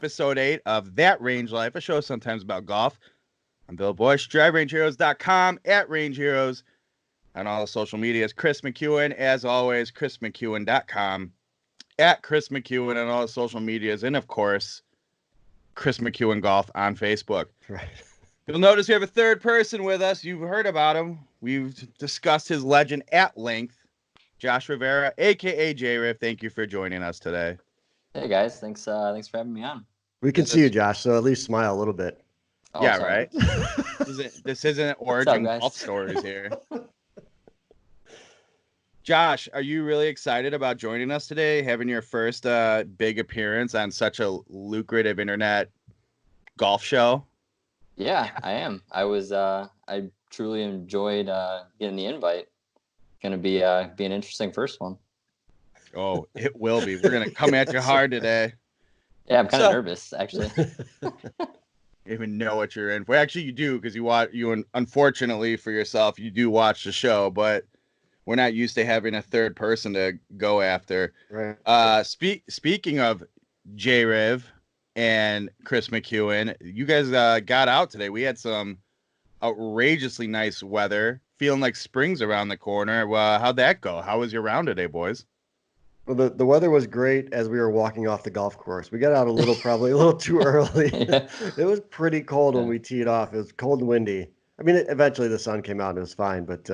episode 8 of That Range Life, a show sometimes about golf. I'm Bill Bush, driverangeheroes.com, at Range Heroes, on all the social medias. Chris McEwen, as always, chrismcEwen.com, at Chris McEwen on all the social medias, and of course, Chris McEwen Golf on Facebook. Right. You'll notice we have a third person with us. You've heard about him. We've discussed his legend at length. Josh Rivera, aka Jriv. Thank you for joining us today. Hey guys, thanks for having me on. We can see you, Josh, so at least smile a little bit. Oh, yeah, sorry. Right. This isn't origin golf stories here. Josh, are you really excited about joining us today, having your first big appearance on such a lucrative internet golf show? Yeah, I am. I truly enjoyed getting the invite. Going to be an interesting first one. Oh, it will be. We're going to come at you hard today. Yeah, I'm kind of nervous, actually. You even know what you're in for. Actually, you do, because unfortunately for yourself, you do watch the show, but we're not used to having a third person to go after. Right. Speaking of Jriv and Chris McEwen, you guys got out today. We had some outrageously nice weather, feeling like spring's around the corner. How'd that go? How was your round today, boys? Well, the weather was great as we were walking off the golf course. We got out probably a little too early. Yeah. It was pretty cold when we teed off. It was cold and windy. I mean, eventually the sun came out and it was fine, but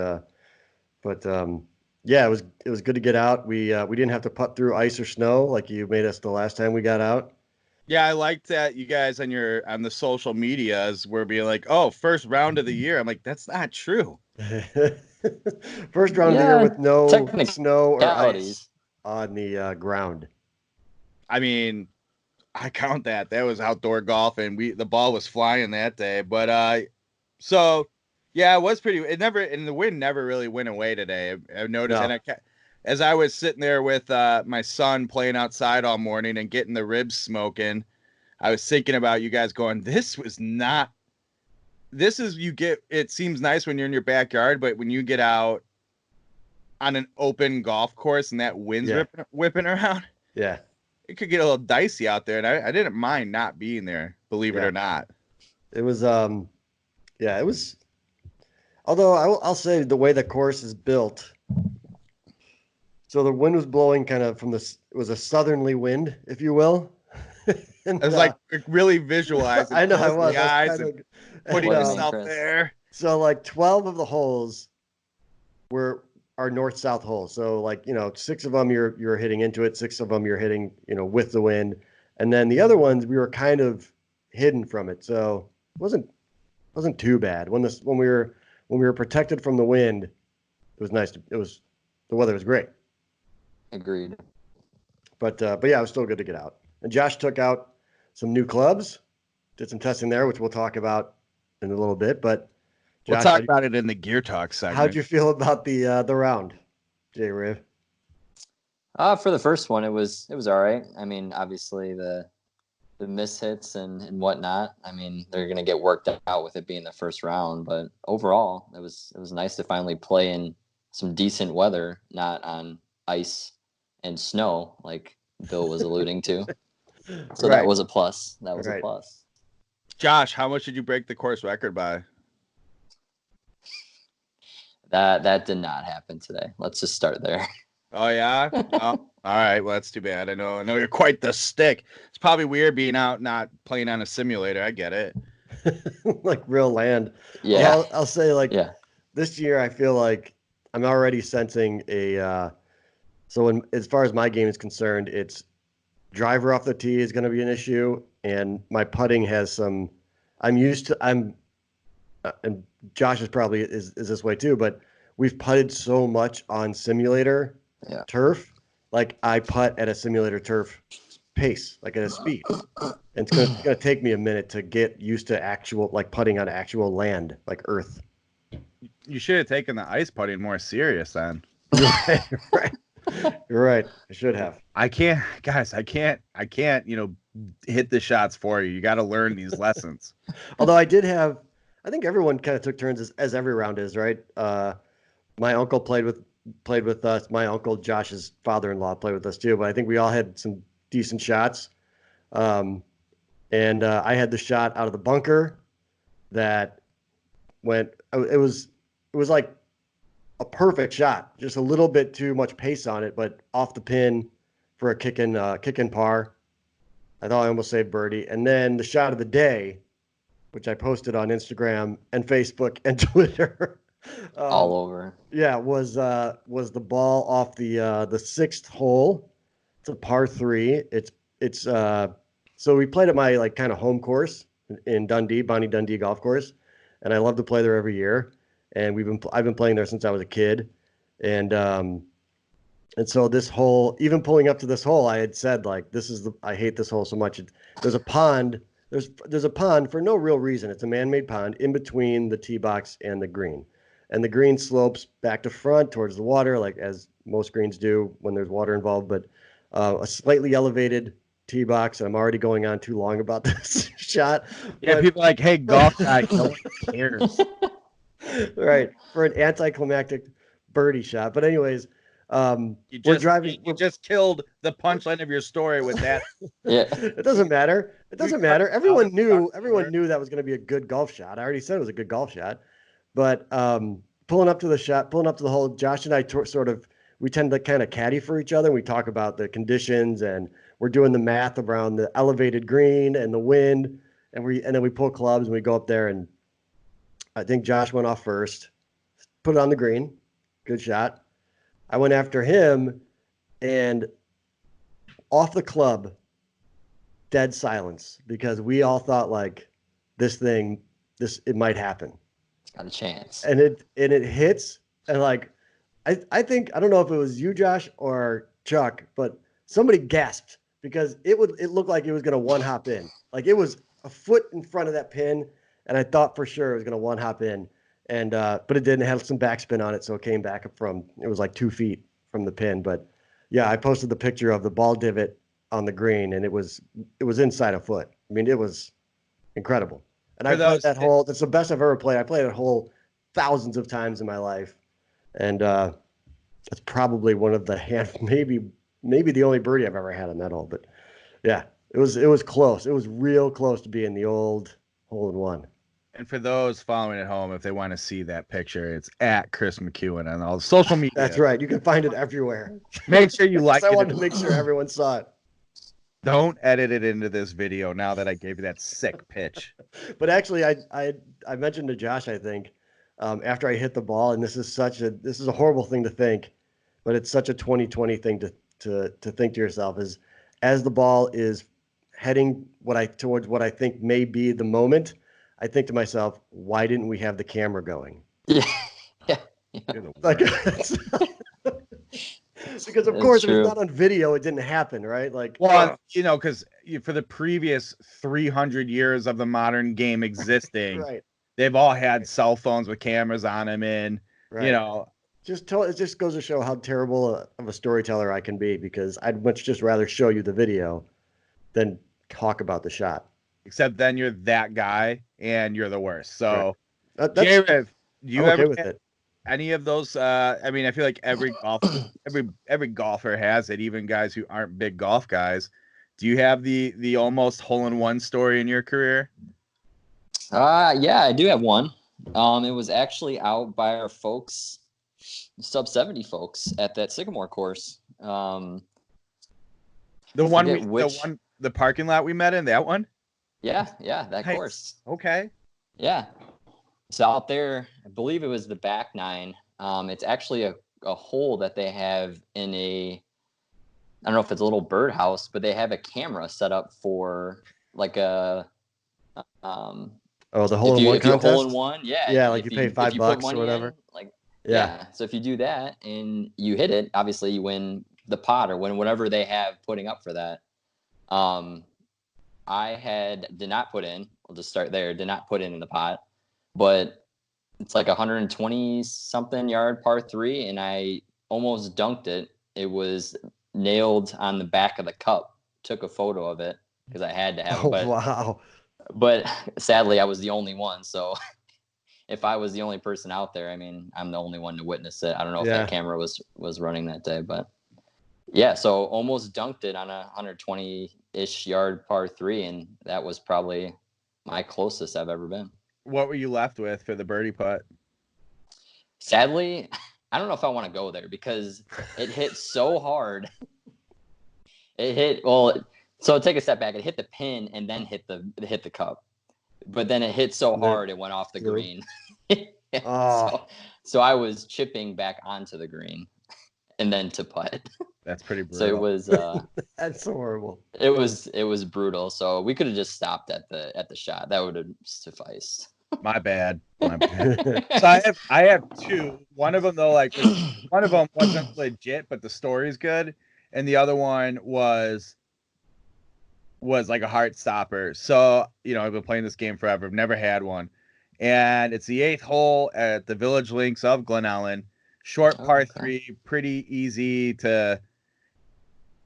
yeah, it was good to get out. We didn't have to putt through ice or snow like you made us the last time we got out. Yeah, I liked that you guys on the social medias were being like, "Oh, first round of the year." I'm like, that's not true. First round of the year with no snow or ice on the ground. I mean, I count that. That was outdoor golf, and the ball was flying that day. But so yeah, it was pretty. And the wind never really went away today. I noticed, and as I was sitting there with my son playing outside all morning and getting the ribs smoking, I was thinking about you guys going, it seems nice when you're in your backyard, but when you get out on an open golf course and that wind's whipping around, yeah, it could get a little dicey out there. And I didn't mind not being there, believe it or not. It was, it was, although I'll say the way the course is built, so the wind was blowing kind of it was a southerly wind, if you will. And, I was like really visualizing. I know I was. The eyes and putting yourself there. So like 12 of the holes are north-south holes. So like, 6 of them you're hitting into it, 6 of them you're hitting, with the wind. And then the other ones we were kind of hidden from it. So it wasn't too bad. When we were protected from the wind, it was nice. The weather was great. Agreed. But yeah, it was still good to get out. And Josh took out some new clubs, did some testing there, which we'll talk about in a little bit. But Josh, we'll talk about it in the Gear Talk segment. How'd you feel about the round, Jriv? For the first one, it was all right. I mean, obviously the mishits and whatnot, I mean, they're gonna get worked out with it being the first round. But overall, it was nice to finally play in some decent weather, not on ice and snow like Bill was alluding to. So that was a plus. That was a plus. Josh, how much did you break the course record by? That did not happen today. Let's just start there. Oh yeah? Oh, all right. Well, that's too bad. I know you're quite the stick. It's probably weird being out not playing on a simulator. I get it. Like real land. Yeah. Well, I'll say this year I feel like I'm already sensing so as far as my game is concerned, it's driver off the tee is going to be an issue, and my putting has some. And Josh is probably is this way too, but we've putted so much on simulator turf. Like I putt at a simulator turf pace, like at a speed. And it's gonna take me a minute to get used to actual putting on actual land, like earth. You should have taken the ice putting more serious then. Right. You're right. I should have. I can't, hit the shots for you. You got to learn these lessons. Although I think everyone kind of took turns as every round is, right? My uncle played with us. My uncle Josh's father-in-law played with us too, but I think we all had some decent shots. and I had the shot out of the bunker that went. It was like a perfect shot, just a little bit too much pace on it, but off the pin for a kick and par. I thought I almost saved birdie. And then the shot of the day, which I posted on Instagram and Facebook and Twitter. All over. Yeah, was the ball off the sixth hole. It's a par 3. It's so we played at my like kind of home course in Dundee, Bonnie Dundee Golf Course, and I love to play there every year. And I've been playing there since I was a kid, and so this hole, even pulling up to this hole, I had said like I hate this hole so much. There's a pond. There's a pond for no real reason. It's a man-made pond in between the tee box and the green. And the green slopes back to front towards the water, like as most greens do when there's water involved, but a slightly elevated tee box. And I'm already going on too long about this shot. Yeah, but, people are like, hey, golf guy, no one cares. Right, for an anticlimactic birdie shot. But anyways, we're driving. You just killed the punchline of your story with that. Yeah. It doesn't matter. It doesn't matter. Everyone knew that was going to be a good golf shot. I already said it was a good golf shot. But pulling up to the hole, Josh and I we tend to kind of caddy for each other. And we talk about the conditions, and we're doing the math around the elevated green and the wind, and then we pull clubs and we go up there, and I think Josh went off first, put it on the green, good shot. I went after him, and off the club, dead silence, because we all thought like it might happen. Got a chance. And it hits, and like I think, I don't know if it was you, Josh, or Chuck, but somebody gasped because it looked like it was gonna one hop in. Like it was a foot in front of that pin, and I thought for sure it was gonna one hop in. And but it didn't have some backspin on it, so it came back it was like 2 feet from the pin. But yeah, I posted the picture of the ball divot on the green, and it was inside a foot. I mean, it was incredible. And I played that hole. That's the best I've ever played. I played that hole thousands of times in my life, and that's probably one of the maybe the only birdie I've ever had on that hole. But yeah, it was close. It was real close to being the old hole-in-one. And for those following at home, if they want to see that picture, it's at Chris McEwen on all the social media. That's right. You can find it everywhere. Make sure you like it. I wanted to make sure everyone saw it. Don't edit it into this video now that I gave you that sick pitch. But actually, I mentioned to Josh, I think, after I hit the ball, and this is a horrible thing to think, but it's such a 2020 thing to think to yourself, is as the ball is heading towards what I think may be the moment, I think to myself, why didn't we have the camera going? Yeah. Like, because of course, if it's not on video, it didn't happen, right? Like, well, because for the previous 300 years of the modern game existing, right, they've all had cell phones with cameras on them, and right. It just goes to show how terrible of a storyteller I can be, because I'd much just rather show you the video than talk about the shot. Except then you're that guy and you're the worst. So, right. Jriv, do you ever with it. Any of those? I mean, I feel like every golfer has it, even guys who aren't big golf guys. Do you have the almost hole-in-one story in your career? Yeah, I do have one. It was actually out by our folks, sub 70 folks at that Sycamore course. The parking lot we met in, that one? Yeah, that course. Okay. Yeah. So out there, I believe it was the back nine. It's actually a hole that they have in I don't know if it's a little birdhouse, but they have a camera set up for like a the hole-in-one contest? Hole-in-one, yeah. Yeah, like you pay $5 or whatever. Yeah. So if you do that and you hit it, obviously you win the pot or win whatever they have putting up for that. I did not put in. We'll just start there. Did not put in the pot, but it's like 120 something yard par 3, and I almost dunked it. It was nailed on the back of the cup. Took a photo of it because I had to have it. Wow! But sadly, I was the only one. So if I was the only person out there, I mean, I'm the only one to witness it. I don't know if that camera was running that day, but Yeah, so almost dunked it on a 120-ish yard par 3, and that was probably my closest I've ever been. What were you left with for the birdie putt? Sadly, I don't know if I want to go there because it hit so hard. It hit so take a step back. It hit the pin and then hit the cup, but then it hit so hard it went off the green. So I was chipping back onto the green and then to putt. That's pretty brutal. So it was That's so horrible. It was brutal. So we could have just stopped at the shot. That would have sufficed. My bad. So I have two. One of them though, like one of them wasn't legit, but the story's good, and the other one was like a heart stopper. So I've been playing this game forever. I've never had one, and it's the 8th hole at the Village Links of Glenallen. Short par 3, pretty easy to.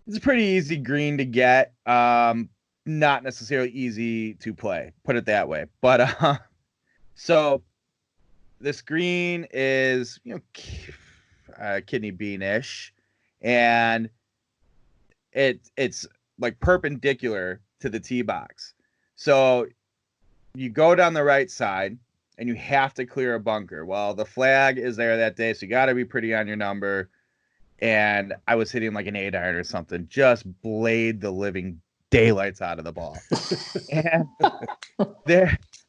It's a pretty easy green to get. Not necessarily easy to play. Put it that way. But so this green is kidney bean-ish, and it's like perpendicular to the tee box. So you go down the right side and you have to clear a bunker. Well, the flag is there that day, so you got to be pretty on your number. And I was hitting like an 8-iron or something, just blade the living daylights out of the ball. And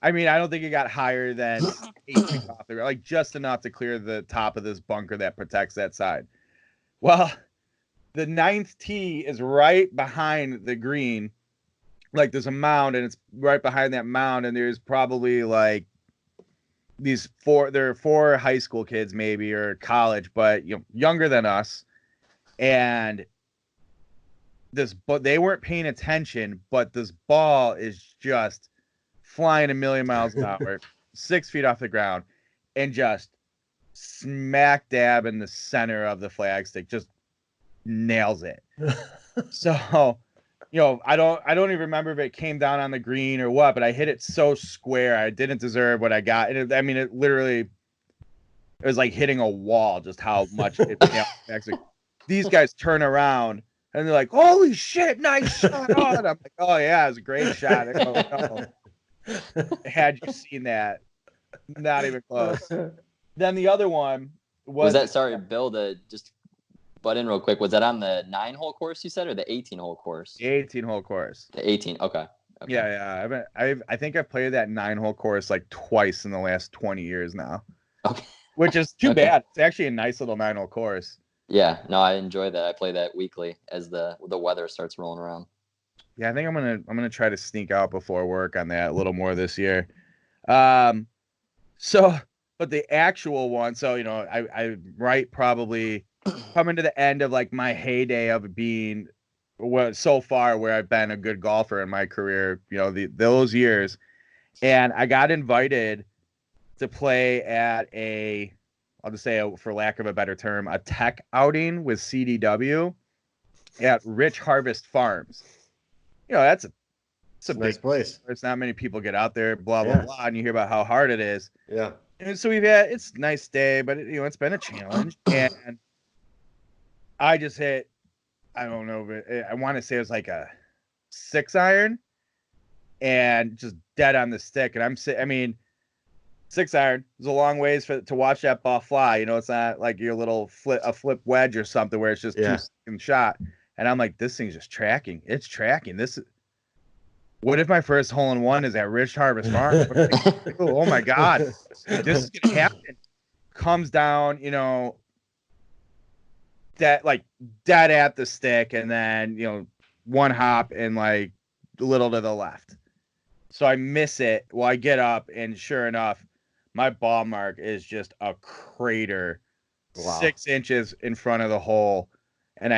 I don't think it got higher than 8 feet off the ground, like just enough to clear the top of this bunker that protects that side. Well, the 9th tee is right behind the green. Like there's a mound, and it's right behind that mound, and there's probably like there are 4 high school kids maybe, or college, but younger than us. And but they weren't paying attention, but this ball is just flying a million miles an hour, 6 feet off the ground, and just smack dab in the center of the flagstick, just nails it. So I don't even remember if it came down on the green or what, but I hit it so square. I didn't deserve what I got. And it literally, it was like hitting a wall, just how much it actually. These guys turn around and they're like, "Holy shit, nice shot!" And I'm like, "Oh yeah, it was a great shot." I go, "No. Had you seen that, not even close." Then the other one was that. Sorry, Bill, to just butt in real quick. Was that on the 9-hole course you said, or the 18-hole course? The 18-hole course. The 18. Okay. Yeah. I think I've played that 9-hole course like twice in the last 20 years now. Okay. Which is too bad. It's actually a nice little 9-hole course. Yeah, no, I enjoy that. I play that weekly as the weather starts rolling around. Yeah, I think I'm gonna try to sneak out before work on that a little more this year. So, but the actual one, so I probably coming to the end of like my heyday of being so far where I've been a good golfer in my career, those years, and I got invited to play at I'll just say, for lack of a better term, a tech outing with CDW at Rich Harvest Farms. It's a nice big place. There's not many people get out there, blah, blah, blah, and you hear about how hard it is. Yeah. And so it's a nice day, but it's been a challenge. And I just hit, I don't know, but I want to say it was like a 6-iron and just dead on the stick. And 6-iron is a long ways to watch that ball fly. It's not like your little flip wedge or something where it's just 2-second shot. And I'm like, this thing's just tracking. It's tracking. What if my first hole in one is at Rich Harvest Farm? Oh my God, this is gonna happen. Comes down, that like dead at the stick, and then one hop and like a little to the left. So I miss it. Well, I get up, and sure enough, my ball mark is just a crater, 6 inches in front of the hole, and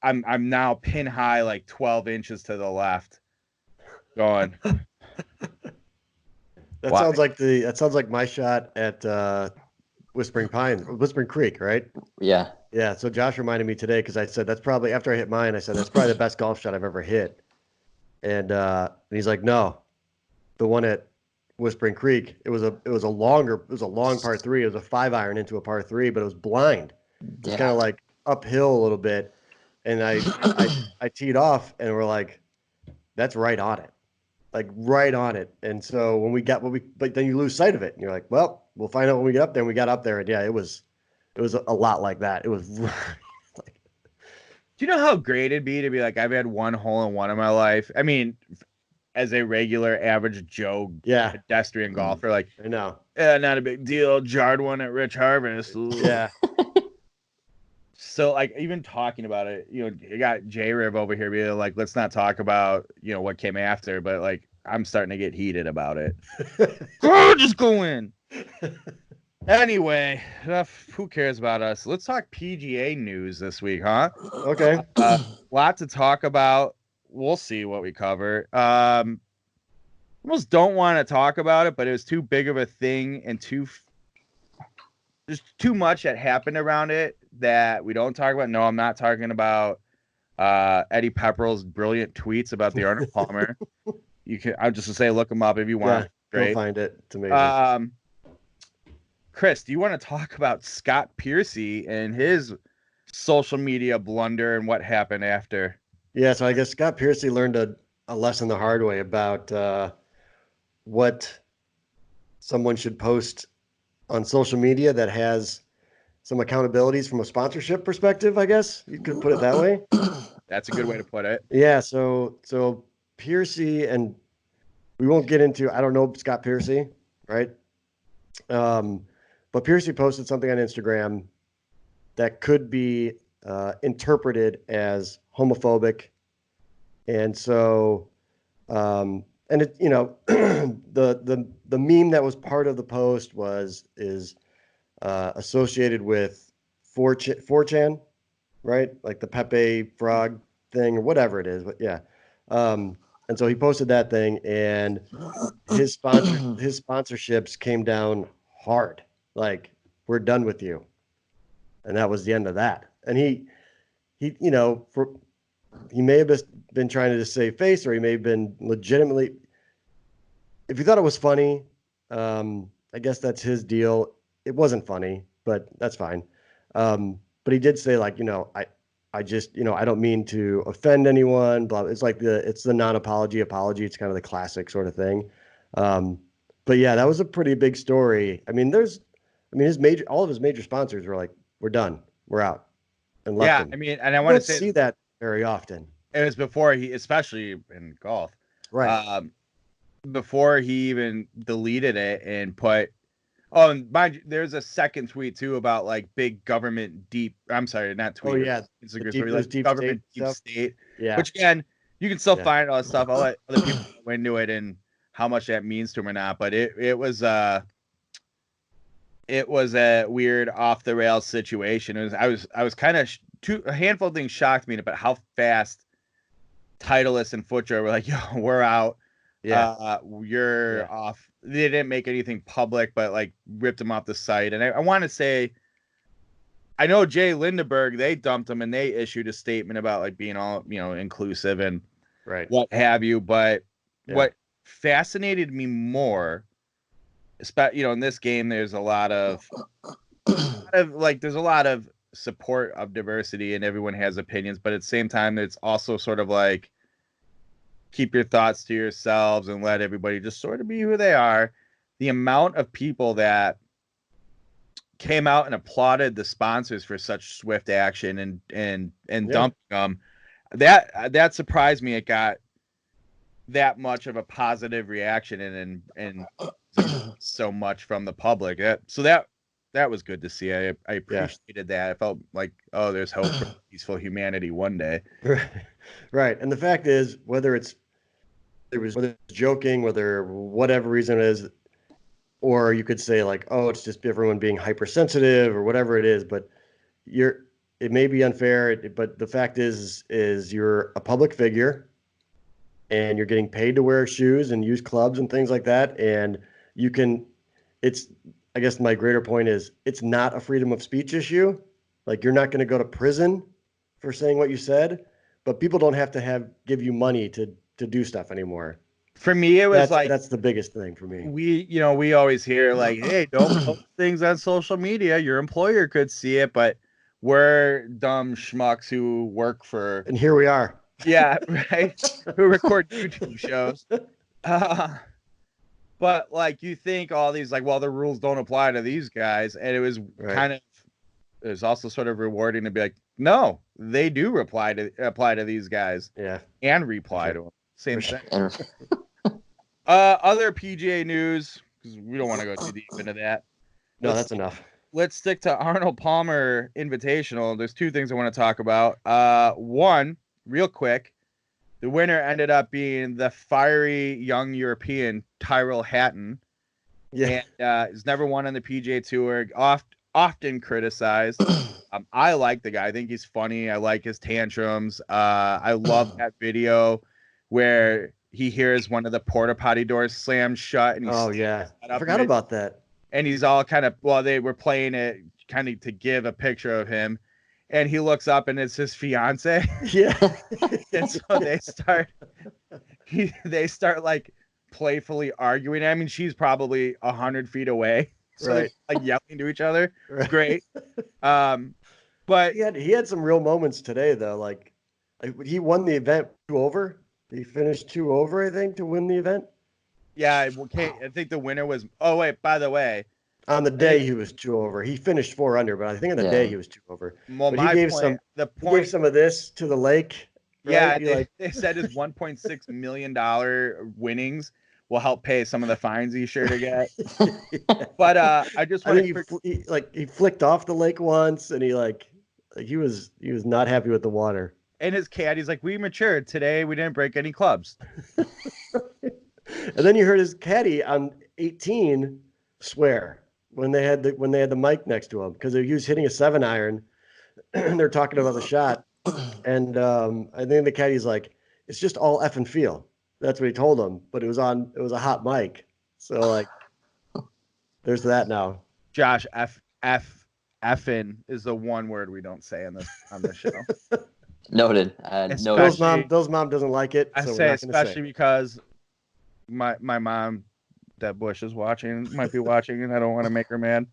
I'm now pin high like 12 inches to the left. Going. That sounds like my shot at Whispering Creek, right? Yeah. Yeah. So Josh reminded me today because I said that's probably after I hit mine. I said that's probably the best golf shot I've ever hit, and he's like, no, the one at Whispering Creek. It was a long par 3. It was a 5-iron into a par 3, but it was blind. It's kind of like uphill a little bit. and I teed off, and we're like, that's right on it, like right on it. And so when we got but then you lose sight of it, and you're like, well, we'll find out when we get up there. And we got up there, and yeah, it was a lot like that. It was like, do you know how great it'd be to be like, I've had one hole in one in my life? I mean, as a regular average Joe pedestrian golfer, like, I know, not a big deal. Jarred one at Rich Harvest. Ooh. yeah. So, like, even talking about it, you got Jriv over here being like, let's not talk about, what came after, but, like, I'm starting to get heated about it. Just go in. Anyway, who cares about us? Let's talk PGA news this week, huh? Okay. Lot to talk about. We'll see what we cover. Almost don't want to talk about it, but it was too big of a thing and there's too much that happened around it that we don't talk about. No, I'm not talking about Eddie Pepperell's brilliant tweets about the Arnold Palmer. I'm just gonna say, look them up if you want. Yeah, go find it. It's amazing. Chris, do you want to talk about Scott Piercy and his social media blunder and what happened after? Yeah, so I guess Scott Piercy learned a lesson the hard way about what someone should post on social media that has some accountabilities from a sponsorship perspective, I guess you could put it that way. That's a good way to put it. Yeah, so Piercy, and we won't get into, I don't know Scott Piercy, right? But Piercy posted something on Instagram that could be interpreted as homophobic. And so, and it, the meme that was part of the post is associated with 4chan, right? Like the Pepe frog thing or whatever it is, but yeah. And so he posted that thing, and his sponsorships came down hard. Like, we're done with you. And that was the end of that. And he may have been trying to just save face, or he may have been legitimately, if you thought it was funny, I guess that's his deal. It wasn't funny, but that's fine. But he did say, like, I just, I don't mean to offend anyone, blah. It's like it's the non-apology apology. It's kind of the classic sort of thing. But yeah, that was a pretty big story. I mean, all of his major sponsors were like, we're done, we're out, and left him. I mean, and I want to see that very often. It was before especially in golf, right? Before he even deleted it and put. Oh, and mind you, there's a second tweet too about like big government deep. I'm sorry, not tweet. Oh yeah, deep government deep state. Yeah. Which again, you can still find all that stuff. I'll let other people go into it and how much that means to him or not. But it was a weird off the rails situation. I was kind of a handful of things shocked me, but how fast Titleist and FootJoy were like, yo, we're out. Yeah, you're off. They didn't make anything public, but like ripped him off the site. And I want to say, I know Jay Lindeberg, they dumped him and they issued a statement about like being all, inclusive and what have you. But what fascinated me more, especially, in this game, there's a lot of there's a lot of support of diversity and everyone has opinions, but at the same time, it's also sort of like, keep your thoughts to yourselves and let everybody just sort of be who they are. The amount of people that came out and applauded the sponsors for such swift action and dumping them, that surprised me. It got that much of a positive reaction and so much from the public. So that was good to see. I appreciated that. I felt like, oh, there's hope for peaceful humanity one day. Right. And the fact is, whether it's joking, whether whatever reason it is, or you could say like, oh, it's just everyone being hypersensitive or whatever it is, but it may be unfair, but the fact is you're a public figure and you're getting paid to wear shoes and use clubs and things like that. And I guess my greater point is it's not a freedom of speech issue. Like, you're not going to go to prison for saying what you said, but people don't have to give you money to do stuff anymore. For me, it was that's the biggest thing for me. We always hear like, hey, don't post things on social media. Your employer could see it. But we're dumb schmucks who work for. And here we are. Yeah, right. Who record YouTube shows. But like you think all these like, well, the rules don't apply to these guys, and it was it was also sort of rewarding to be like, no, they do apply to these guys. Yeah, and reply to them. Same thing. And Other PGA news, because we don't want to go too deep into that. No, that's enough. Let's stick to Arnold Palmer Invitational. There's two things I want to talk about. One, real quick, the winner ended up being the fiery young European Tyrrell Hatton. Yeah, and he's never won on the PGA Tour. Often criticized. I like the guy. I think he's funny. I like his tantrums. I love that video where he hears one of the porta potty doors slam shut. And I forgot about that. And he's all kind of, well, they were playing it kind of to give a picture of him. And he looks up and it's his fiance. Yeah. And so they start like playfully arguing. I mean, she's probably 100 feet away. So Right. they're like yelling to each other. Right. Great. But he had some real moments today though. Like he won the event 2 over. He finished 2 over, I think, to win the event. yeah, okay. I think the winner was. Oh wait, by the way, On the day he was 2 over. He finished 4 under, but I think on the day he was 2 over. well, But my he gave point, the He point. gave some of this to the lake. Yeah, right? they said his $1.6 million winnings will help pay some of the fines he's sure to get. But I just I want think he flicked off the lake once, and he was not happy with the water. and his caddy's like, we matured today. We didn't break any clubs. And then you heard his caddy on 18 swear when they had the mic next to him because he was hitting a 7-iron. And they're talking about the shot, and I think the caddy's like, "It's just all effing feel." That's what he told him, but it was a hot mic, so like, there's that now. Josh, effing is the one word we don't say on this show. noted. Bill's mom doesn't like it. I So say especially because my mom, that Bush is watching, might be watching, and I don't want to make her mad.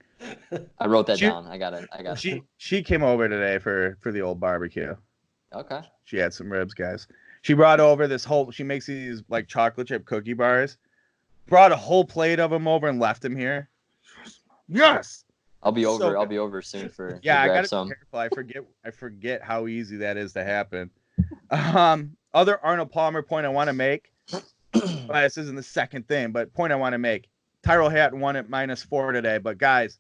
I wrote that down. I got it. She came over today for the old barbecue. Okay. She had some ribs, guys. She brought over she makes these like chocolate chip cookie bars. Brought a whole plate of them over and left them here. Yes. I'll be over. So I'll be over soon for yeah. I grab gotta some. be careful. I forget how easy that is to happen. Other Arnold Palmer point I want to make. This isn't the second thing, but point I want to make. Tyrrell Hatton won at -4 today, but guys,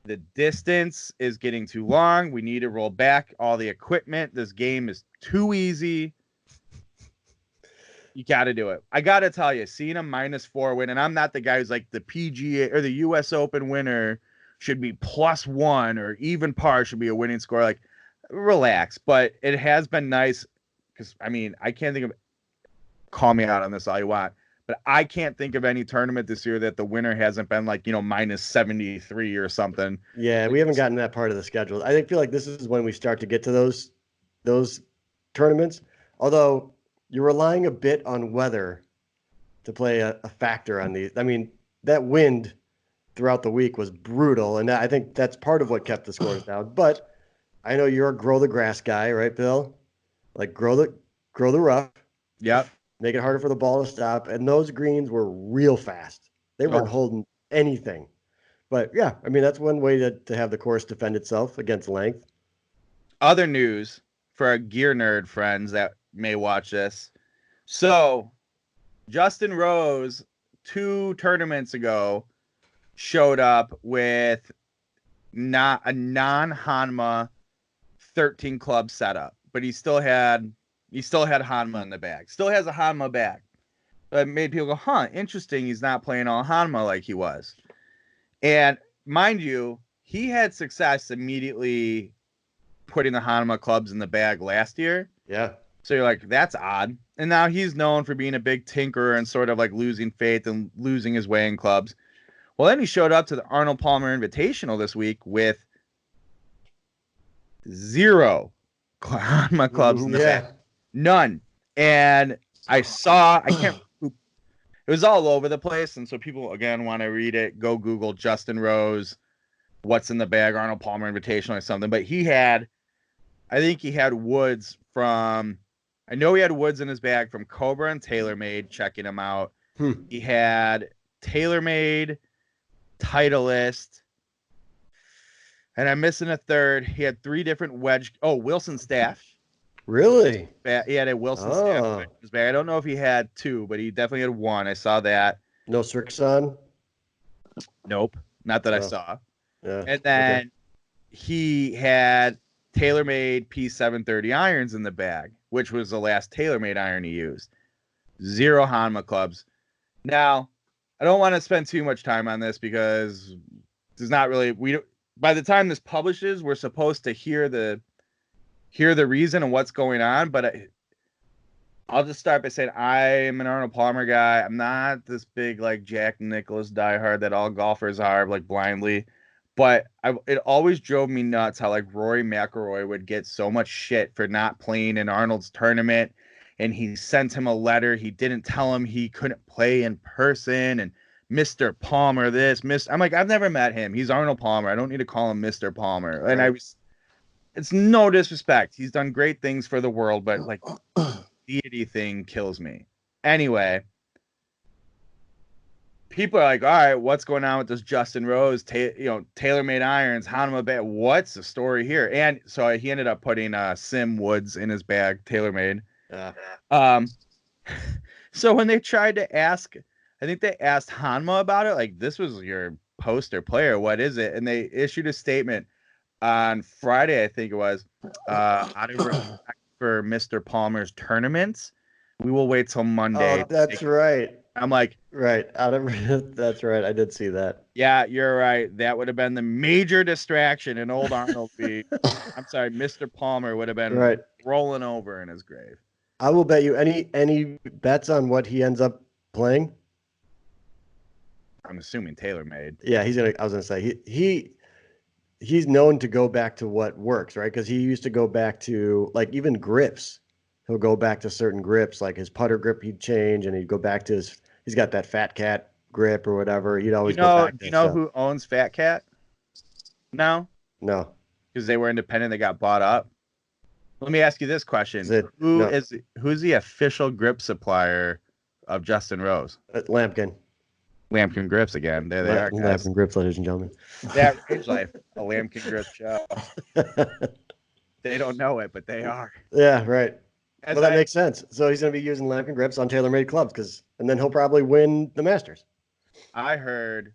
the distance is getting too long. We need to roll back all the equipment. This game is too easy. You got to do it. I got to tell you, seeing a -4 win, and I'm not the guy who's like the PGA or the U.S. Open winner should be +1 or even par should be a winning score. Like, relax. But it has been nice because, I mean, I can't think of, call me out on this all you want, but I can't think of any tournament this year that the winner hasn't been like, -73 or something. Yeah, we haven't gotten that part of the schedule. I feel like this is when we start to get to those tournaments. Although you're relying a bit on weather to play a factor on these. I mean, that wind throughout the week was brutal, and I think that's part of what kept the scores down. But I know you're a grow the grass guy, right, Bill? Like grow the rough. Yep. Make it harder for the ball to stop. And those greens were real fast. They weren't holding anything. But yeah, I mean, that's one way to have the course defend itself against length. Other news for our gear nerd friends that may watch this. So Justin Rose 2 tournaments ago showed up with not a non-Hanma 13 club setup, but he still had Hanma in the bag. Still has a Hanma bag. But it made people go, interesting. He's not playing all Hanma like he was. And mind you, he had success immediately putting the Hanma clubs in the bag last year. Yeah. So you're like, that's odd. And now he's known for being a big tinkerer and sort of like losing faith and losing his way in clubs. Well, then he showed up to the Arnold Palmer Invitational this week with 0 Hanma clubs in the bag. None. And it was all over the place. And so people, again, want to read it. Go Google Justin Rose what's in the bag, Arnold Palmer Invitational or something. But I think he had Woods from, I know he had Woods in his bag from Cobra and TaylorMade, checking him out. He had TaylorMade, Titleist, and I'm missing a third. He had 3 different wedge. Oh, Wilson Staff. Really? He had a Wilson Staff in his bag. I don't know if he had 2, but he definitely had 1. I saw that. No Srixon? Nope, not that I saw. Yeah. And then he had TaylorMade P730 irons in the bag, which was the last TaylorMade iron he used. 0 Hanma clubs. Now, I don't want to spend too much time on this because there's not really, by the time this publishes, we're supposed to hear the reason and what's going on, but I'll just start by saying I am an Arnold Palmer guy. I'm not this big like Jack Nicklaus diehard that all golfers are, like blindly. But it always drove me nuts how like Rory McIlroy would get so much shit for not playing in Arnold's tournament, and he sent him a letter. He didn't tell him he couldn't play in person, and Mr. Palmer this, I'm like, I've never met him. He's Arnold Palmer. I don't need to call him Mr. Palmer. Right. And it's no disrespect. He's done great things for the world, but like deity thing kills me. Anyway, people are like, all right, what's going on with this Justin Rose, TaylorMade irons, Hanma bag? What's the story here? And so he ended up putting Sim Woods in his bag, TaylorMade. So when they tried to ask, I think they asked Hanma about it, like, this was your poster player, what is it? And they issued a statement on Friday, I think it was, out of respect for Mr. Palmer's tournaments, we will wait till Monday. Oh, that's right. I'm like, right. That's right. I did see that. Yeah, you're right. That would have been the major distraction in old Arnold B. I'm sorry, Mr. Palmer would have been rolling over in his grave. I will bet you any bets on what he ends up playing. I'm assuming TaylorMade. Yeah, I was gonna say he's known to go back to what works, right? Because he used to go back to like even grips. He'll go back to certain grips, like his putter grip he'd change, and he'd go back to he's got that Fat Cat grip or whatever. He'd always go back to you know who owns Fat Cat? No, because they were independent. They got bought up. Let me ask you this question: who's the official grip supplier of Justin Rose? Lampkin. Lampkin Grips again. There they are. Lampkin Grips, ladies and gentlemen. That Range Life, a Lampkin Grip show. They don't know it, but they are. Yeah, right. Well, that makes sense. So he's going to be using Lampkin Grips on TaylorMade clubs, and then he'll probably win the Masters. I heard,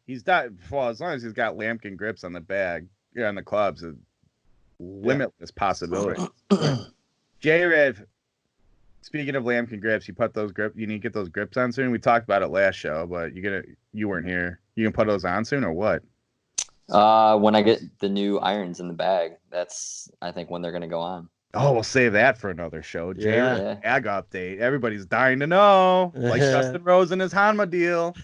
he's done. Well, as long as he's got Lampkin Grips on the bag, on the clubs, a limitless possibility. Jriv, speaking of Lampkin Grips, you put those you need to get those grips on soon. We talked about it last show, but you weren't here. You can put those on soon or what? When I get the new irons in the bag, that's I think when they're going to go on. Oh, we'll save that for another show. Bag update. Everybody's dying to know. Like Justin Rose and his Hanma deal.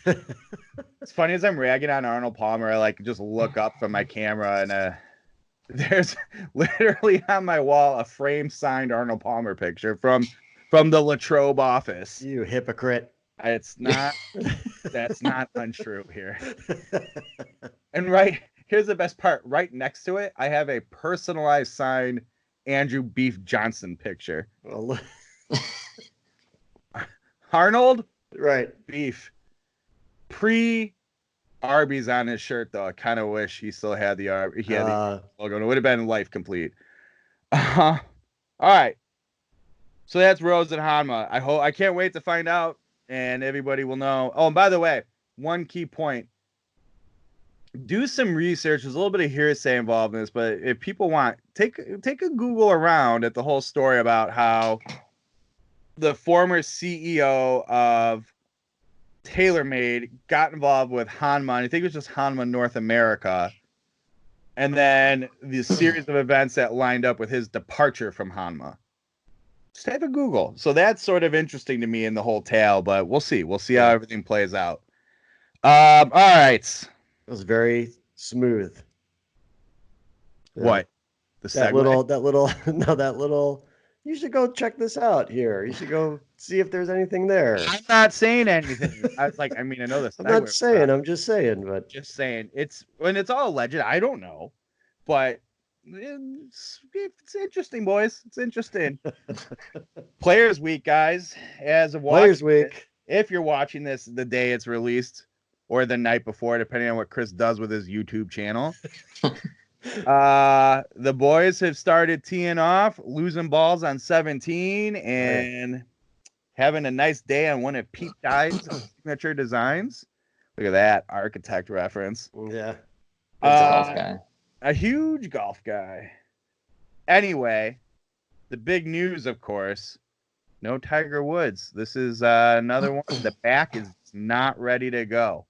It's funny as I'm ragging on Arnold Palmer, I like just look up from my camera and there's literally on my wall a frame signed Arnold Palmer picture from the Latrobe office. You hypocrite. It's not. That's not untrue here. And here's the best part. Right next to it, I have a personalized signed Andrew Beef Johnson picture. Well, Arnold, Beef. Pre Arby's on his shirt though. I kind of wish he still had the Arby's. He had the logo. It would have been life complete. All right. So that's Rose and Hanma. I can't wait to find out, and everybody will know. Oh, and by the way, one key point. Do some research. There's a little bit of hearsay involved in this, but if people want, take a Google around at the whole story about how the former CEO of TaylorMade got involved with Hanma, and I think it was just Hanma North America, and then the series of events that lined up with his departure from Hanma. Just have a Google. So that's sort of interesting to me in the whole tale, but we'll see. We'll see how everything plays out. All right. It was very smooth. What? The that segue? little you should go check this out here. You should go see if there's anything there. I'm not saying anything. I was like, I mean, I know this. I'm not saying, I'm just saying, but just saying it's when it's all alleged. I don't know, but it's interesting, boys. It's interesting. Players Week, guys. As of Players Week. If you're watching this the day it's released or the night before, depending on what Kris does with his YouTube channel. The boys have started teeing off, losing balls on 17 and having a nice day on one of Pete Dye's signature designs. Look at that architect reference. Yeah. Golf guy. A huge golf guy. Anyway, the big news, of course, no Tiger Woods. This is another one. The back is not ready to go.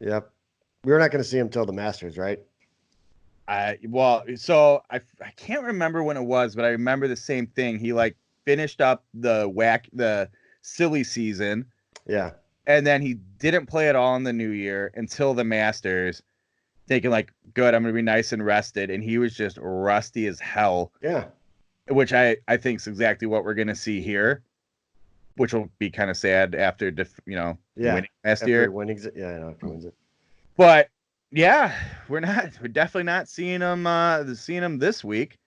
Yep. We're not going to see him till the Masters, right? So I can't remember when it was, but I remember the same thing. He like finished up the silly season. Yeah. And then he didn't play at all in the new year until the Masters, thinking like, good, I'm going to be nice and rested. And he was just rusty as hell. Yeah. Which I think is exactly what we're going to see here, which will be kind of sad after, winning last year. Winning, yeah, I know, if he wins it. But yeah, we're definitely not seeing him this week,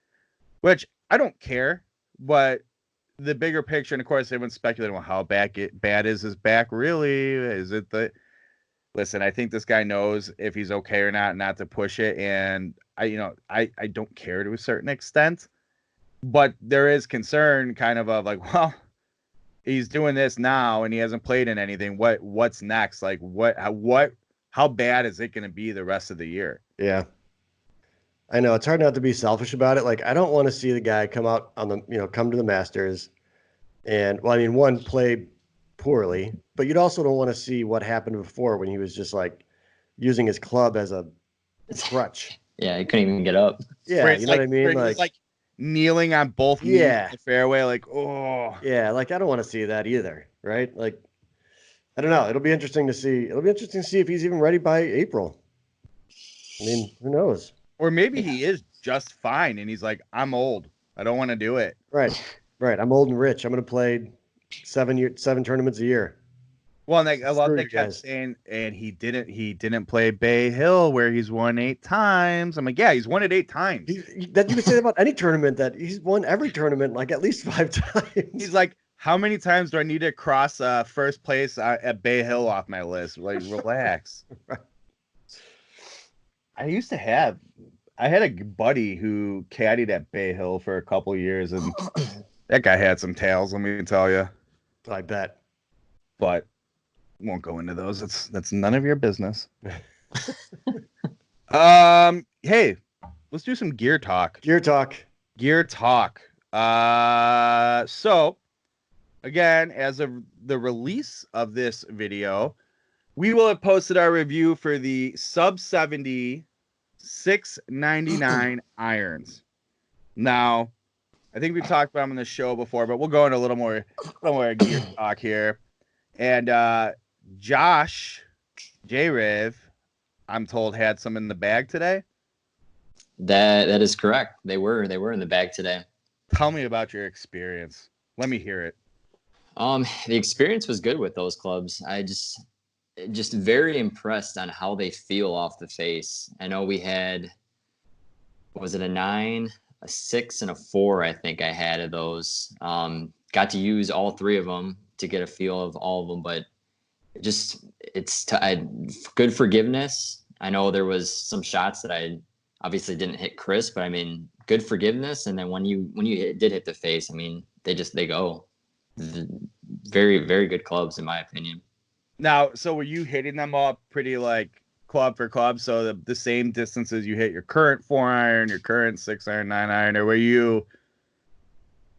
which I don't care. But the bigger picture, and of course, everyone's speculating on how bad is his back really? Is it listen, I think this guy knows if he's okay or not to push it. And I don't care to a certain extent, but there is concern kind of like, well, he's doing this now and he hasn't played in anything. What's next? Like how bad is it going to be the rest of the year? Yeah. I know it's hard not to be selfish about it. Like, I don't want to see the guy come out come to the Masters and, well, I mean, one, play poorly, but you'd also don't want to see what happened before when he was just like using his club as a crutch. Yeah, he couldn't even get up. Yeah, you know what I mean? Like kneeling on both knees in the fairway, like, oh. Yeah, like I don't want to see that either, right? Like, I don't know. It'll be interesting to see. It'll be interesting to see if he's even ready by April. I mean, who knows? Or maybe he is just fine and he's like, I'm old. I don't want to do it. Right. I'm old and rich. I'm going to play 7 tournaments a year. Well, and a lot of kept saying, and he didn't play Bay Hill where he's won 8 times. I'm like, yeah, he's won it 8 times. That you can say about any tournament, that he's won every tournament like at least 5 times. He's like, how many times do I need to cross first place at Bay Hill off my list? Like, relax. I had a buddy who caddied at Bay Hill for a couple years, and that guy had some tales, let me tell you. I bet. But won't go into those. That's none of your business. Hey, let's do some gear talk. So again, as of the release of this video, we will have posted our review for the sub 70 $6.99 irons. Now, I think we've talked about them on the show before, but we'll go into a little more gear talk here. And Josh, Jriv, I'm told, had some in the bag today. That is correct. They were in the bag today. Tell me about your experience. Let me hear it. The experience was good with those clubs. I just very impressed on how they feel off the face. I know we had, was it a 9, a 6, and a 4? I think I had of those. Got to use all 3 of them to get a feel of all of them, but good forgiveness. I know there was some shots that I obviously didn't hit Kris, but I mean, good forgiveness. And then when you did hit the face, I mean, they go. Very, very good clubs in my opinion. Now, so were you hitting them up pretty like club for club? So the same distances you hit your current 4-iron, your current 6-iron, 9-iron, or were you?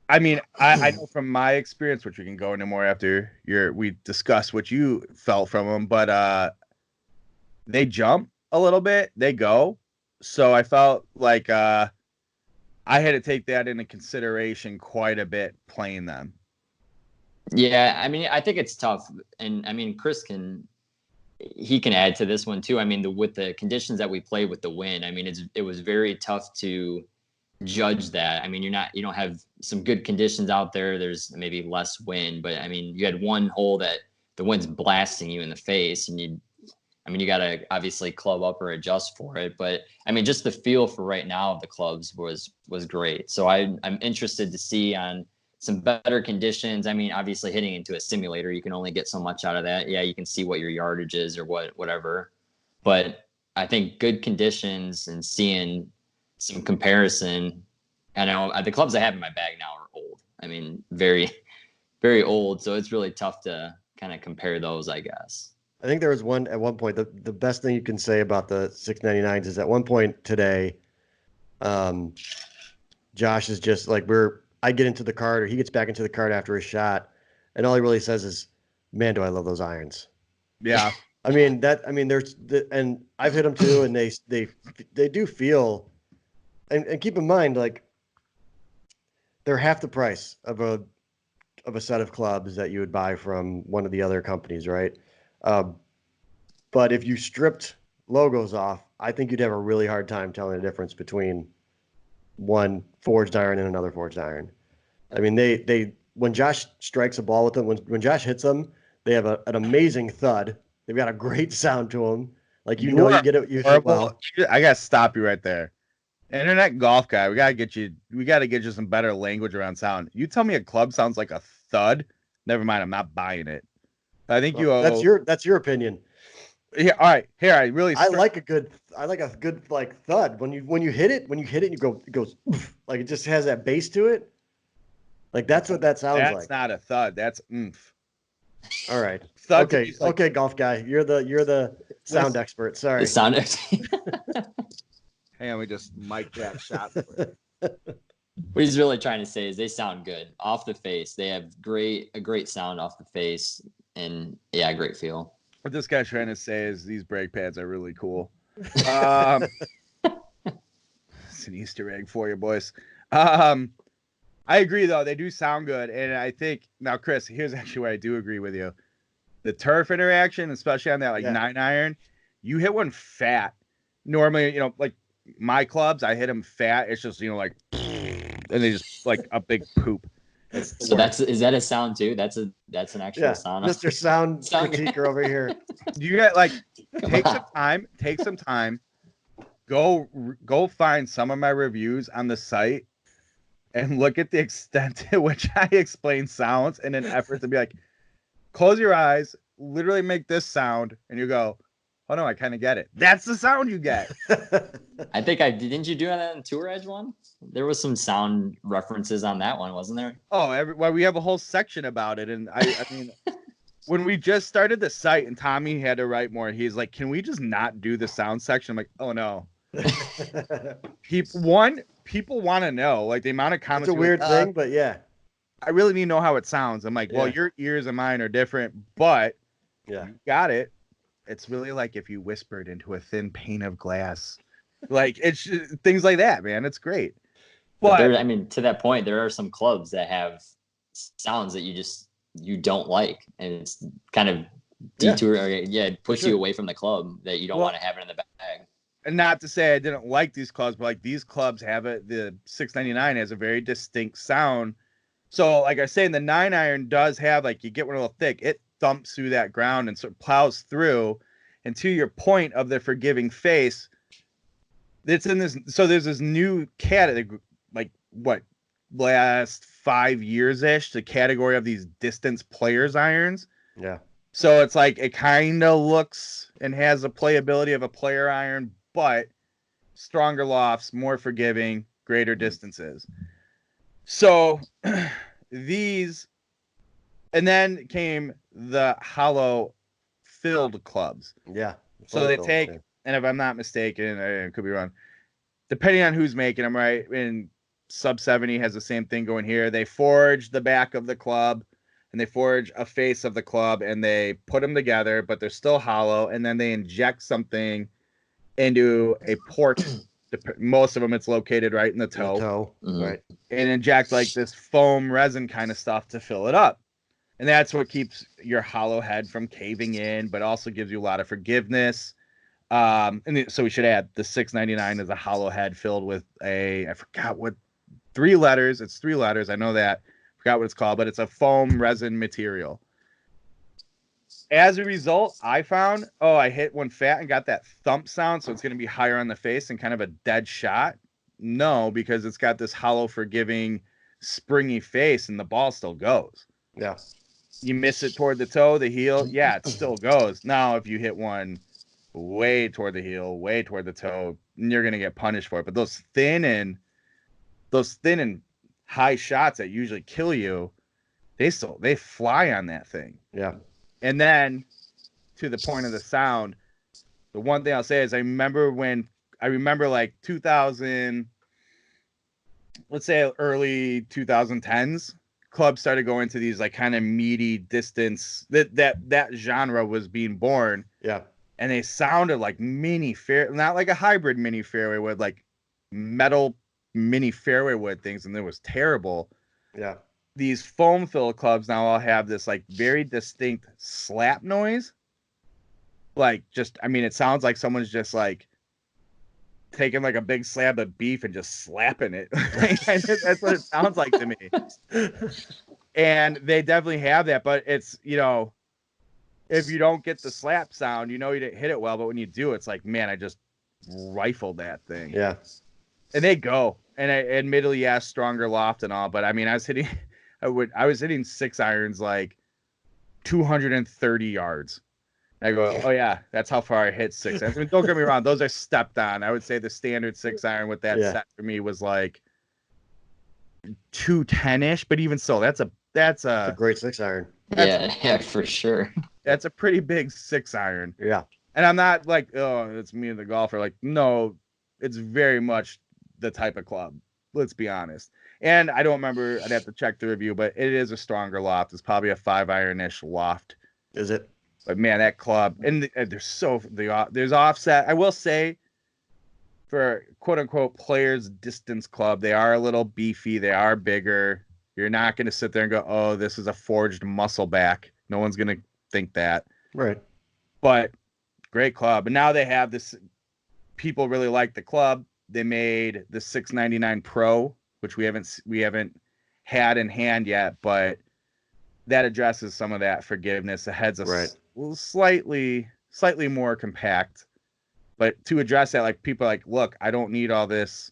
I mean, I know from my experience, which we can go into more after we discuss what you felt from them, but they jump a little bit, they go. So I felt like I had to take that into consideration quite a bit playing them. Yeah, I mean, I think it's tough, and I mean, Kris can add to this one too. I mean, with the conditions that we played with the wind, I mean, it was very tough to judge that. I mean, you don't have some good conditions out there. There's maybe less wind, but I mean, you had one hole that the wind's blasting you in the face, and you got to obviously club up or adjust for it. But I mean, just the feel for right now of the clubs was great. So I'm interested to see on some better conditions. I mean, obviously hitting into a simulator, you can only get so much out of that. Yeah, you can see what your yardage is or whatever. But I think good conditions and seeing some comparison. I know the clubs I have in my bag now are old. I mean, very, very old. So it's really tough to kind of compare those, I guess. I think there was one at one point. The best thing you can say about the 699s is at one point today, Josh is just like I get into the cart or he gets back into the cart after a shot, and all he really says is, "Man, do I love those irons." Yeah. And I've hit them too, and they do feel, and keep in mind, like, they're half the price of a set of clubs that you would buy from one of the other companies, right? But if you stripped logos off, I think you'd have a really hard time telling the difference between one forged iron and another forged iron. I mean, they when Josh strikes a ball with them, when Josh hits them, they have an amazing thud. They've got a great sound to them. Like, you get it. You hit well. I gotta stop you right there. Internet golf guy, we gotta get you some better language around sound. You tell me a club sounds like a thud. Never mind, I'm not buying it. I think that's your opinion. Yeah, all right. Here, I like a good like thud. When you hit it, it goes oof, like it just has that bass to it. Like, that's what that sounds like. That's not a thud. That's oomph. All right. Thud okay, golf guy. You're the sound expert. Sorry. The sound expert. Hang on, we just mic that shot. What he's really trying to say is they sound good off the face. They have a great sound off the face, and yeah, great feel. What this guy's trying to say is these brake pads are really cool. It's an Easter egg for you, boys. I agree, though. They do sound good. And I think, now, Chris, here's actually where I do agree with you. The turf interaction, especially on that 9-iron, you hit one fat. Normally, like my clubs, I hit them fat. It's just, like, and they just like a big poop. So is that a sound too? That's an actual sound. Mr. Sound critiquer over here. You got take some time. Go find some of my reviews on the site and look at the extent to which I explain sounds in an effort to be like, close your eyes, literally make this sound, and you go, oh no, I kind of get it. That's the sound you get. I think didn't you do that on Tour Edge one? There was some sound references on that one, wasn't there? Oh, we have a whole section about it. And I mean, when we just started the site and Tommy had to write more, he's like, can we just not do the sound section? I'm like, oh no. People want to know, like, the amount of comments. It's a weird thing, but yeah. I really need to know how it sounds. I'm like, well, your ears and mine are different, but you got it. It's really like if you whispered into a thin pane of glass. Like, it's just, things like that, man. It's great. But I mean, to that point, there are some clubs that have sounds that you don't like, and it's kind of push you away from the club that you don't want to have it in the bag. And not to say I didn't like these clubs, but like these clubs have it. The 699 has a very distinct sound. So, like I say, the 9-iron does have, like, you get one a little thick, it thumps through that ground and sort of plows through. And to your point of the forgiving face, it's in this. So there's this new category, like, what, last 5 years ish, the category of these distance players irons. Yeah. So it's like it kind of looks and has the playability of a player iron, but stronger lofts, more forgiving, greater distances. So these, and then came the hollow filled clubs. Yeah. So they take, and if I'm not mistaken, I could be wrong, depending on who's making them, right? And Sub 70 has the same thing going here. They forge the back of the club and they forge a face of the club and they put them together, but they're still hollow. And then they inject something into a port. Most of them, it's located right in the toe. Mm-hmm. Right. And inject like this foam resin kind of stuff to fill it up. And that's what keeps your hollow head from caving in, but also gives you a lot of forgiveness. So we should add the $6.99 is a hollow head filled with I forgot what 3 letters. It's 3 letters. I know that. Forgot what it's called, but it's a foam resin material. As a result, I found, I hit one fat and got that thump sound, so it's going to be higher on the face and kind of a dead shot. No, because it's got this hollow, forgiving, springy face, and the ball still goes. Yeah. You miss it toward the toe, the heel, yeah, it still goes. Now, if you hit one way toward the heel, way toward the toe, you're going to get punished for it. But those thin and high shots that usually kill you, they fly on that thing. Yeah. And then to the point of the sound, the one thing I'll say is I remember like 2000, let's say early 2010s, clubs started going to these like kind of meaty distance that genre was being born. Yeah. And they sounded like not like a hybrid mini fairway wood, like metal mini fairway wood things. And it was terrible. Yeah. These foam filled clubs now all have this like very distinct slap noise. Like it sounds like someone's just like taking like a big slab of beef and just slapping it. That's what it sounds like to me. And they definitely have that, but it's, if you don't get the slap sound, you didn't hit it well, but when you do, it's like, man, I just rifled that thing. Yeah. And they go. And admittedly, yeah, stronger loft and all, but I was hitting 6 irons like 230 yards. I go, oh yeah, that's how far I hit 6 irons. Don't get me wrong, those are stepped on. I would say the standard 6 iron with that set for me was like 210-ish, but even so, that's a great 6 iron. Yeah, for sure. That's a pretty big 6 iron. Yeah. And I'm not like, oh, it's me and the golfer. Like, no, it's very much the type of club. Let's be honest. And I don't remember. I'd have to check the review, but it is a stronger loft. It's probably a 5 iron-ish loft. Is it? But man, that club and there's offset. I will say, for quote unquote players distance club, they are a little beefy. They are bigger. You're not going to sit there and go, oh, this is a forged muscle back. No one's going to think that. Right. But great club. And now they have this. People really like the club. They made the $6.99 Pro, which we haven't had in hand yet, but that addresses some of that forgiveness. The head's slightly more compact, but to address that, like people are like, look, I don't need all this.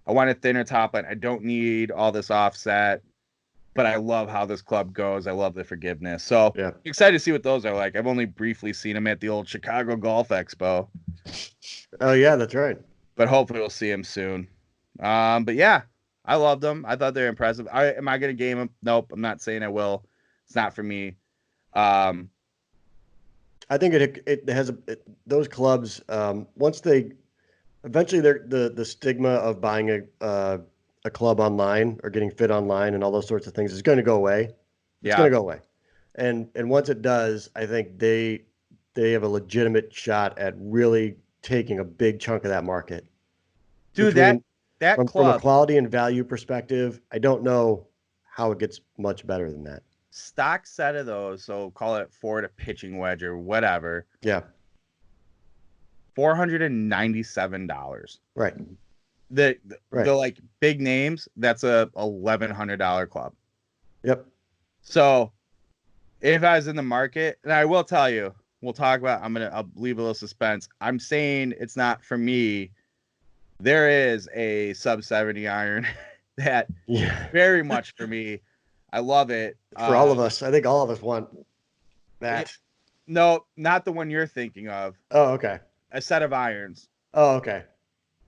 I want a thinner top line. I don't need all this offset, but I love how this club goes. I love the forgiveness. So excited to see what those are like. I've only briefly seen them at the old Chicago Golf Expo. Oh yeah, that's right. But hopefully we'll see him soon. But yeah, I loved them. I thought they were impressive. Am I going to game them? Nope. I'm not saying I will. It's not for me. I think it has those clubs. Once they eventually the stigma of buying a club online or getting fit online and all those sorts of things is going to go away. It's going to go away. And once it does, I think they have a legitimate shot at really taking a big chunk of that market. Dude, from a quality and value perspective, I don't know how it gets much better than that. Stock set of those, so call it Ford a pitching wedge or whatever. Yeah. $497. Right. The like big names, that's a $1,100 club. Yep. So if I was in the market, and I will tell you, we'll talk about, I'll leave a little suspense. I'm saying it's not for me. There is a sub 70 iron that very much for me. I love it. For all of us. I think all of us want that. No, not the one you're thinking of. Oh, okay. A set of irons. Oh, okay.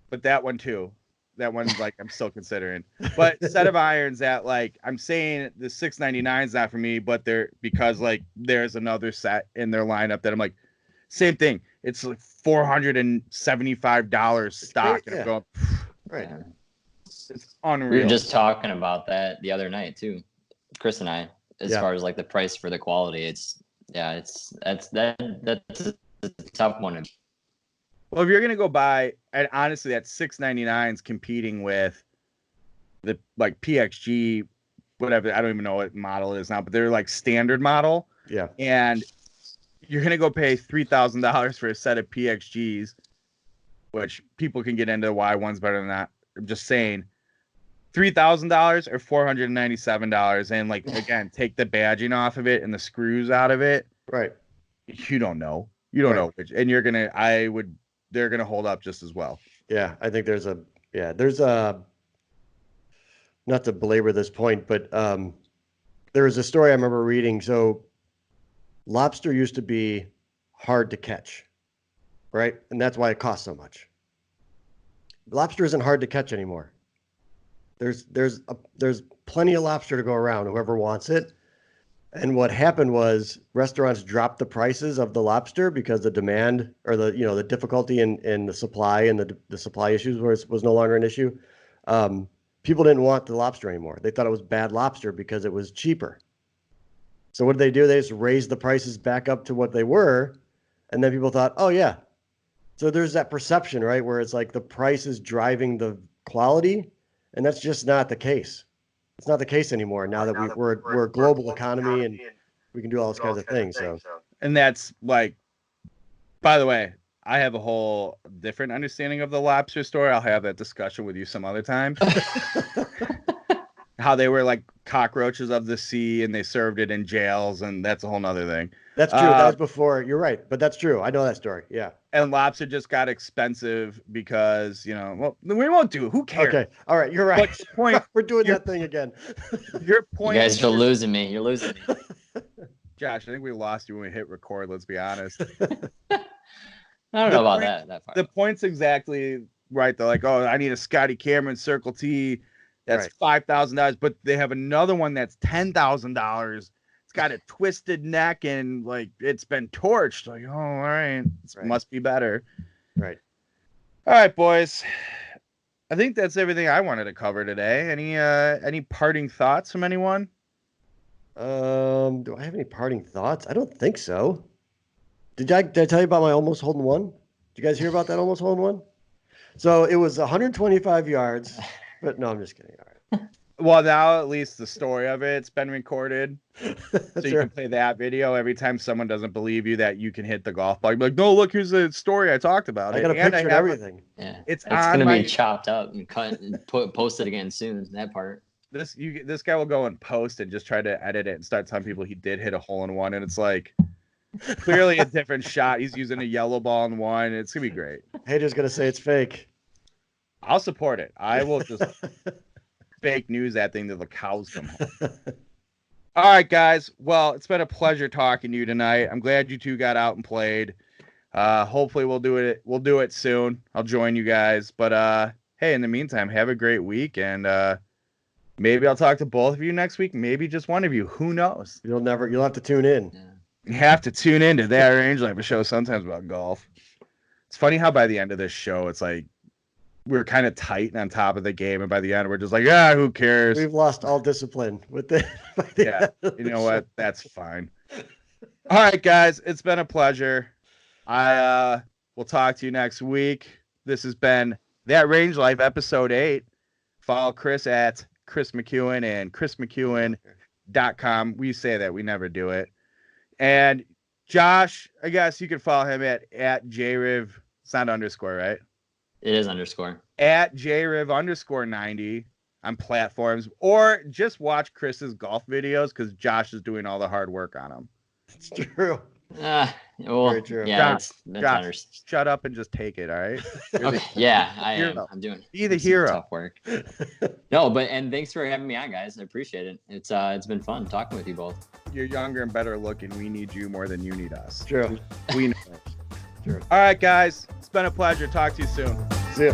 But that one too. That one's like I'm still considering. But set of irons that like I'm saying the $6.99 is not for me, but because like there's another set in their lineup that I'm like, same thing. It's like $475 stock. And I'm going, right. It's unreal. We were just talking about that the other night too, Kris and I, as far as like the price for the quality. That's a tough one. Well, if you're gonna go buy, and honestly, that $6.99 is competing with the like PXG, whatever. I don't even know what model it is now, but they're like standard model. Yeah. And you're gonna go pay $3,000 for a set of PXGs, which people can get into why one's better than that. I'm just saying, $3,000 or $497, and like again, take the badging off of it and the screws out of it. Right. You don't know. You don't know which, and they're gonna hold up just as well. Yeah, I think there's a not to belabor this point, but there was a story I remember reading. So lobster used to be hard to catch, right? And that's why it costs so much. Lobster isn't hard to catch anymore. There's plenty of lobster to go around, whoever wants it. And what happened was restaurants dropped the prices of the lobster because the demand or the difficulty in the supply and the supply issues was no longer an issue. People didn't want the lobster anymore. They thought it was bad lobster because it was cheaper. So what did they do? They just raised the prices back up to what they were. And then people thought, oh yeah. So there's that perception, right? Where it's like the price is driving the quality. And that's just not the case. It's not the case anymore now that we're a global economy and we can do all those kinds of things. So, and that's like, by the way, I have a whole different understanding of the lobster story. I'll have that discussion with you some other time. How they were like cockroaches of the sea and they served it in jails, and that's a whole nother thing. That's true. That was before. You're right, but that's true. I know that story. Yeah. And lobster just got expensive because, well, we won't do it. Who cares? Okay. All right. You're right. But point, we're doing that thing again. Your point. You guys are losing me. You're losing me. Josh, I think we lost you when we hit record. Let's be honest. I don't know about that part. The point's exactly right. They're like, oh, I need a Scotty Cameron Circle T. That's $5,000, but they have another one that's $10,000. It's got a twisted neck and like it's been torched. Like, oh, all right, it must be better. Right. All right, boys. I think that's everything I wanted to cover today. Any parting thoughts from anyone? Do I have any parting thoughts? I don't think so. Did I tell you about my almost holding one? Did you guys hear about that almost holding one? So it was 125 yards, but no, I'm just kidding. All right. Well, now at least the story of it's been recorded. So you can play that video every time someone doesn't believe you that you can hit the golf ball. You're like, no, look, here's the story I talked about. I got a picture and everything. Yeah, it's going to be chopped up and cut and posted again soon, that part. This guy will go and post and just try to edit it and start telling people he did hit a hole-in-one, and it's like clearly a different shot. He's using a yellow ball in one. It's gonna be great. Haters gonna say it's fake. I'll support it. I will just fake news that thing till the cows come home. All right, guys. Well, it's been a pleasure talking to you tonight. I'm glad you two got out and played. Hopefully we'll do it. We'll do it soon. I'll join you guys. But hey, in the meantime, have a great week, and maybe I'll talk to both of you next week. Maybe just one of you. Who knows? You'll have to tune in. Yeah. You have to tune into that Range Life, a show sometimes about golf. It's funny how by the end of this show, it's like we're kind of tight and on top of the game, and by the end, we're just like, who cares? We've lost all discipline with the. You know what? That's fine. All right, guys, it's been a pleasure. I will talk to you next week. This has been That Range Life, episode 8. Follow Chris at Chris McEwen and chrismcewen.com. We say that, we never do it. And Josh, I guess you can follow him at Jriv. It's not underscore, right? It is underscore. At Jriv_90 on platforms, or just watch Chris's golf videos because Josh is doing all the hard work on them. It's true. Very true. Yeah, Josh, shut up and just take it, all right? Okay. Yeah, I am. I'm doing it. Be the hero. Tough work. No, and thanks for having me on, guys. I appreciate it. It's been fun talking with you both. You're younger and better looking. We need you more than you need us. True. We know it. True. All right, guys. It's been a pleasure. Talk to you soon. See ya.